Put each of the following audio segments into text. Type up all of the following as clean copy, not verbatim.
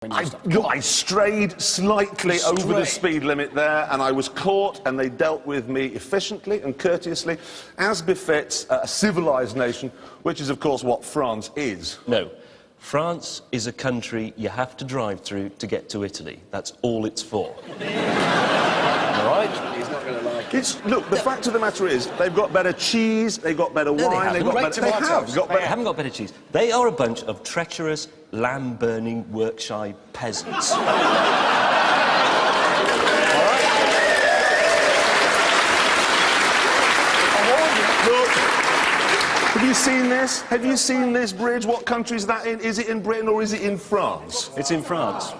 I strayed slightly over the speed limit there, and I was caught, and they dealt with me efficiently and courteously, as befits a civilised nation, which is, of course, what France is. No. France is a country you have to drive through to get to Italy. That's all it's for. All right? He's not going to like it. Look, the fact of the matter is, they've got better cheese, they've got better wine, they've got better... They haven't got better cheese. They are a bunch of treacherous, lamb-burning, Yorkshire peasants. Have you seen this? Have you seen this bridge? What country is that in? Is it in Britain or is it in France? It's in France.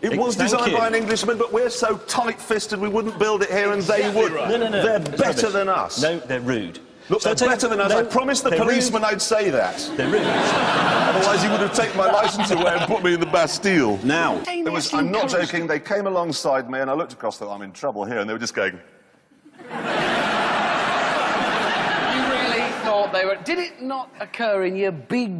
It was designed by an Englishman, but we're so tight-fisted we wouldn't build it here and they would. Right. No. They're better than us. No, they're rude. Look, they're better than us. I promised the policeman I'd say that. They're rude. Otherwise he would have taken my licence away and put me in the Bastille. Now, I'm not joking, they came alongside me and I looked across, thought, I'm in trouble here, and they were just going... They were... Did it not occur in your big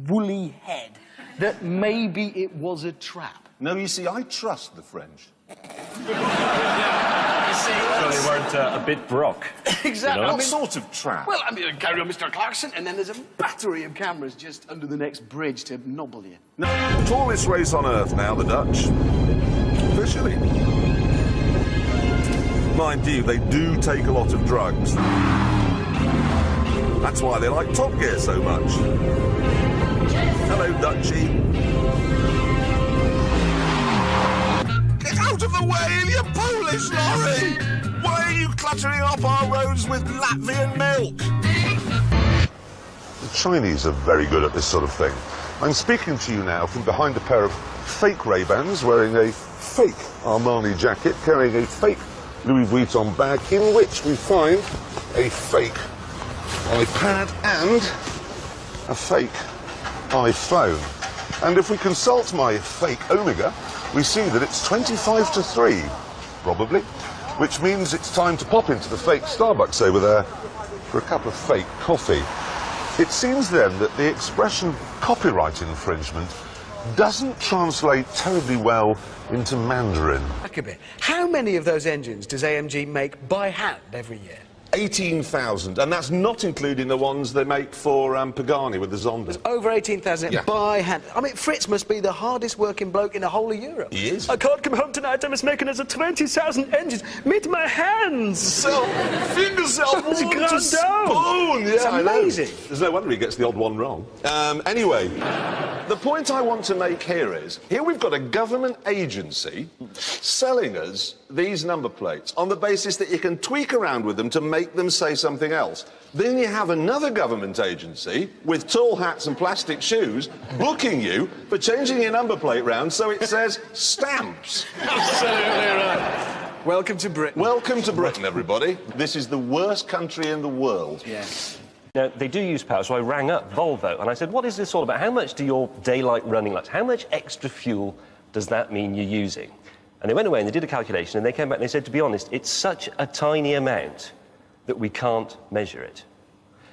woolly head that maybe it was a trap? No, you see, I trust the French. You see, so they weren't a bit broke. Exactly. You know? What sort of trap? Well, I mean, carry on, Mr. Clarkson, and then there's a battery of cameras just under the next bridge to nobble you. No, tallest race on earth now, the Dutch. Officially. Mind you, they do take a lot of drugs. That's why they like Top Gear so much. Hello, Dutchie. Get out of the way, you Polish lorry! Why are you cluttering up our roads with Latvian milk? The Chinese are very good at this sort of thing. I'm speaking to you now from behind a pair of fake Ray-Bans, wearing a fake Armani jacket, carrying a fake Louis Vuitton bag, in which we find a fake iPad and a fake iPhone. And if we consult my fake Omega, we see that it's 25 to 3, probably, which means it's time to pop into the fake Starbucks over there for a cup of fake coffee. It seems then that the expression copyright infringement doesn't translate terribly well into Mandarin. Back a bit. How many of those engines does AMG make by hand every year? 18,000, and that's not including the ones they make for Pagani with the Zonda. Over 18,000 by hand. I mean, Fritz must be the hardest working bloke in the whole of Europe. He is. I can't come home tonight, I must make another 20,000 engines. Meet my hands! Fingers out, It's spoon! Yeah, it's amazing. There's no wonder he gets the odd one wrong. Anyway, the point I want to make here is, here we've got a government agency selling us these number plates on the basis that you can tweak around with them to make them say something else. Then you have another government agency with tall hats and plastic shoes booking you for changing your number plate round so it says stamps. Absolutely right. Welcome to Britain. Welcome to Britain, everybody. This is the worst country in the world. Yes. Now, they do use power, so I rang up Volvo and I said, what is this all about? How much do your daylight running lights, how much extra fuel does that mean you're using? And they went away and they did a calculation and they came back and they said, to be honest, it's such a tiny amount that we can't measure it.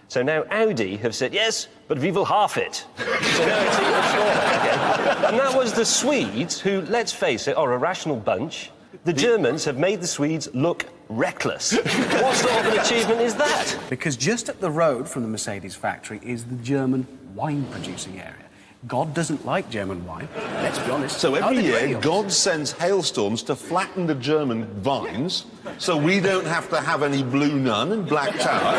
So now Audi have said, yes, but we will half it. So now it's even smaller again. And that was the Swedes, who, let's face it, are a rational bunch. The Germans have made the Swedes look reckless. What sort of an achievement is that? Because just up the road from the Mercedes factory is the German wine-producing area. God doesn't like German wine, let's be honest. So every year, God sends hailstorms to flatten the German vines, so we don't have to have any Blue Nun and Black Tower.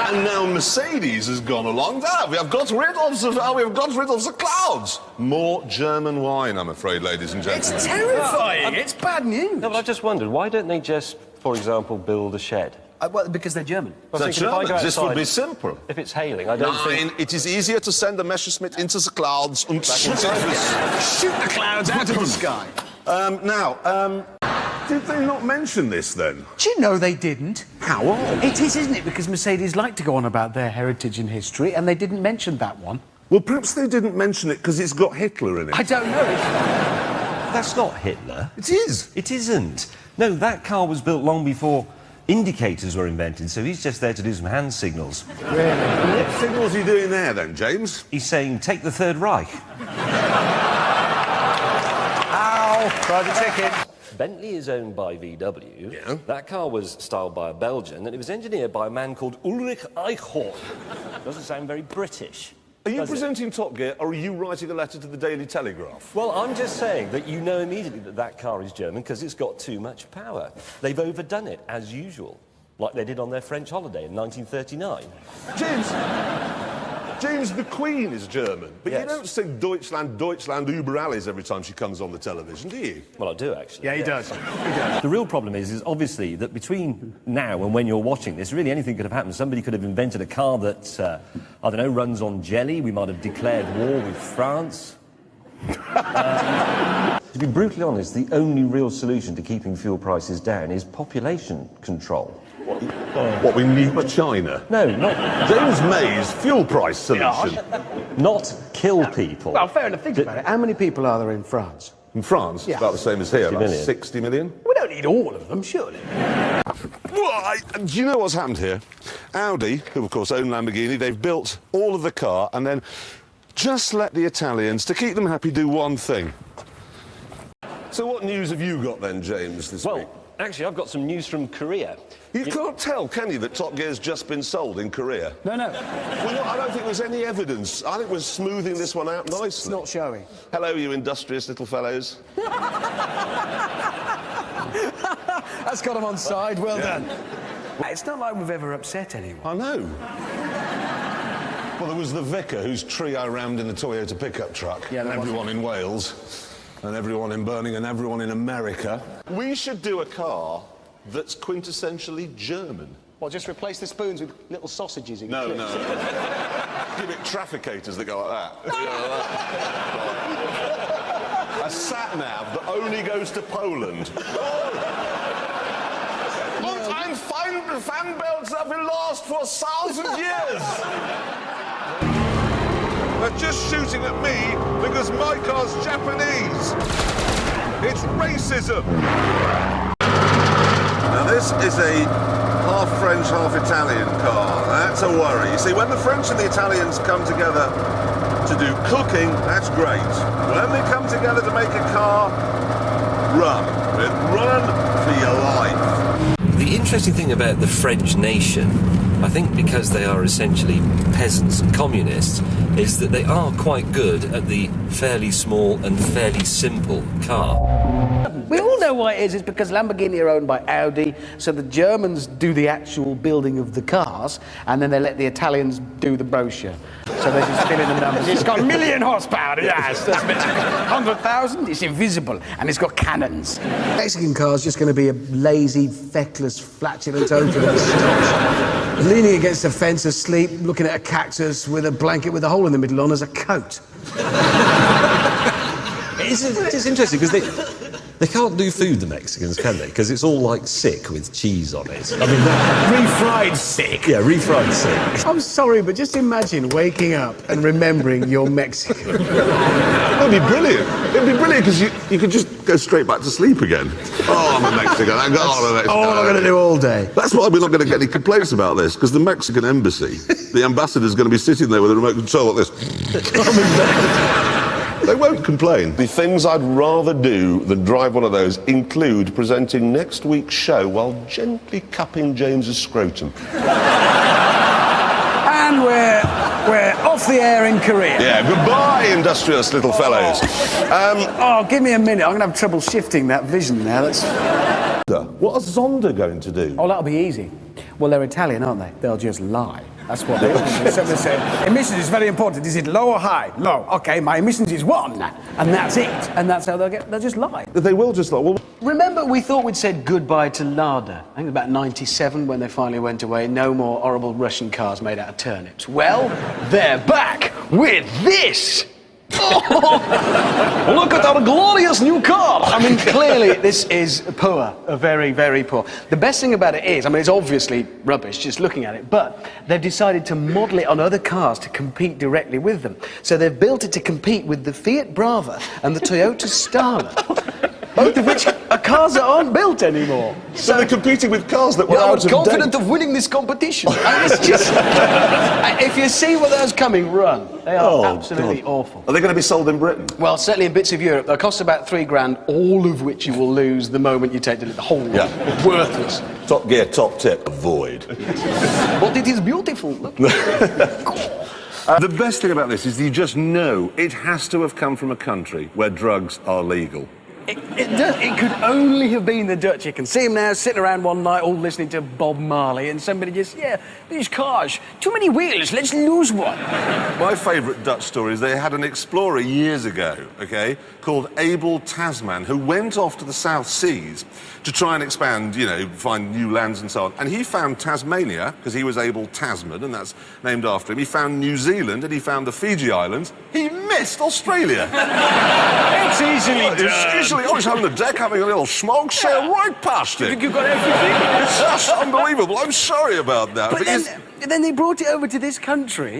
And now Mercedes has gone along. We've got rid of the clouds. More German wine, I'm afraid, ladies and gentlemen. It's terrifying. It's bad news. No, but I just wondered, why don't they just, for example, build a shed? Well, because they're German. They're Germans. This would be simple. If it's hailing, I don't think... It is easier to send a Messerschmitt into the clouds and back inside. Shoot the clouds out of the sky. Did they not mention this, then? Do you know they didn't? How odd. It is, isn't it? Because Mercedes like to go on about their heritage and history, and they didn't mention that one. Well, perhaps they didn't mention it because it's got Hitler in it. I don't know. That's not Hitler. It is. It isn't. No, that car was built long before indicators were invented, so he's just there to do some hand signals. Really? What signals are you doing there, then, James? He's saying, take the Third Reich. Private ticket. Bentley is owned by VW. Yeah. That car was styled by a Belgian, and it was engineered by a man called Ulrich Eichhorn. Doesn't sound very British. Are you does it? presenting Top Gear, or are you writing a letter to the Daily Telegraph? Well, I'm just saying that you know immediately that that car is German because it's got too much power. They've overdone it, as usual, like they did on their French holiday in 1939. James, the Queen is German, but Yes. you don't sing Deutschland, Deutschland, über alles every time she comes on the television, do you? Well, I do, actually. Yeah, he does. The real problem is obviously that between now and when you're watching this, really anything could have happened. Somebody could have invented a car that, I don't know, runs on jelly. We might have declared war with France. To be brutally honest, the only real solution to keeping fuel prices down is population control. What we need for China? No, not James May's fuel price solution. not kill people. Well, fair enough. Think about it. How many people are there in France? In France, it's Yeah. about the same as here, 60 about million. 60 million. We don't need all of them, surely. Do you know what's happened here? Audi, who of course own Lamborghini, they've built all of the car and then just let the Italians, to keep them happy, do one thing. So what news have you got then, James, this week? Well, actually, I've got some news from Korea. You can't tell, can you, that Top Gear's just been sold in Korea? No, no. Well, no, I don't think there's any evidence. I think we're smoothing this one out nicely. It's not showing. Hello, you industrious little fellows. That's got him on side. Well done. It's not like we've ever upset anyone. I know. Well, there was the vicar whose tree I rammed in a Toyota pickup truck. Yeah, and there was. everyone in Wales, and everyone in Birmingham, and everyone in America. We should do a car that's quintessentially German. Well, just replace the spoons with little sausages. In No, clips. no. Give it trafficators that go like that. A sat-nav that only goes to Poland. Und ein Fanbelzer will last for 1,000 years. They're just shooting at me because my car's Japanese. It's racism. Now this is a half French, half Italian car. That's a worry. You see, when the French and the Italians come together to do cooking, that's great. When they come together to make a car, run. Run for your life. The interesting thing about the French nation, I think because they are essentially peasants and communists, is that they are quite good at the fairly small and fairly simple car. We all know why it is. It's because Lamborghini are owned by Audi, so the Germans do the actual building of the cars, and then they let the Italians do the brochure. So they're just filling the numbers. It's got 1,000,000 horsepower, yes. That's 100,000, it's invisible, and it's got cannons. Mexican car's just going to be a lazy, feckless, flatulent open at the stop, leaning against a fence asleep, looking at a cactus with a blanket with a hole in the middle on as a coat. It's interesting because they can't do food, the Mexicans, can they? Because it's all like sick with cheese on it. I mean, Refried sick. yeah, refried sick. I'm sorry, but just imagine waking up and remembering you're Mexican. It'd be brilliant. It'd be brilliant because you could just go straight back to sleep again. Oh, I'm a Mexican. I'm a Mexican. All I'm going to do all day. That's why we're not going to get any complaints about this, because the Mexican embassy, the ambassador's going to be sitting there with a remote control like this. They won't complain. The things I'd rather do than drive one of those include presenting next week's show while gently cupping James's scrotum. And we're off the air in Korea. Yeah, goodbye, industrious little fellows. Oh, give me a minute. I'm going to have trouble shifting that vision now. What is Zonda going to do? Oh, that'll be easy. Well, they're Italian, aren't they? They'll just lie. That's what they always do. So they say, emissions is very important. Is it low or high? Low. Okay, my emissions is 1. And that's it. And that's how they'll just lie. They will just like, well, Remember, we thought we'd said goodbye to Lada. I think it was about 97 when they finally went away. No more horrible Russian cars made out of turnips. Well, they're back with this. Oh, look at our glorious new car. I mean, clearly this is poor, very, very poor. The best thing about it is, I mean, it's obviously rubbish just looking at it, but they've decided to model it on other cars to compete directly with them. So they've built it to compete with the Fiat Brava and the Toyota Stara, both of which are cars that aren't built anymore. So they're competing with cars that were Yeah, I out was of confident date. of winning this competition. And it's just... if you see what those coming, run. They are absolutely awful. Are they going to be sold in Britain? Well, certainly in bits of Europe, they'll cost about £3,000, all of which you will lose the moment you take the whole lot. Worthless. Top Gear, top tip, avoid. But it is beautiful. Look. The best thing about this is you just know it has to have come from a country where drugs are legal. It could only have been the Dutch. You can see them now sitting around one night all listening to Bob Marley and somebody just, yeah, these cars, too many wheels, let's lose one. My favourite Dutch story is they had an explorer years ago, okay, called Abel Tasman, who went off to the South Seas to try and expand, you know, find new lands and so on. And he found Tasmania, because he was Abel Tasman, and that's named after him. He found New Zealand, and he found the Fiji Islands. He missed Australia. It's easily I was having a deck, having a little smoke, sailed right past it. You've got everything. It's just unbelievable. I'm sorry about that. But then they brought it over to this country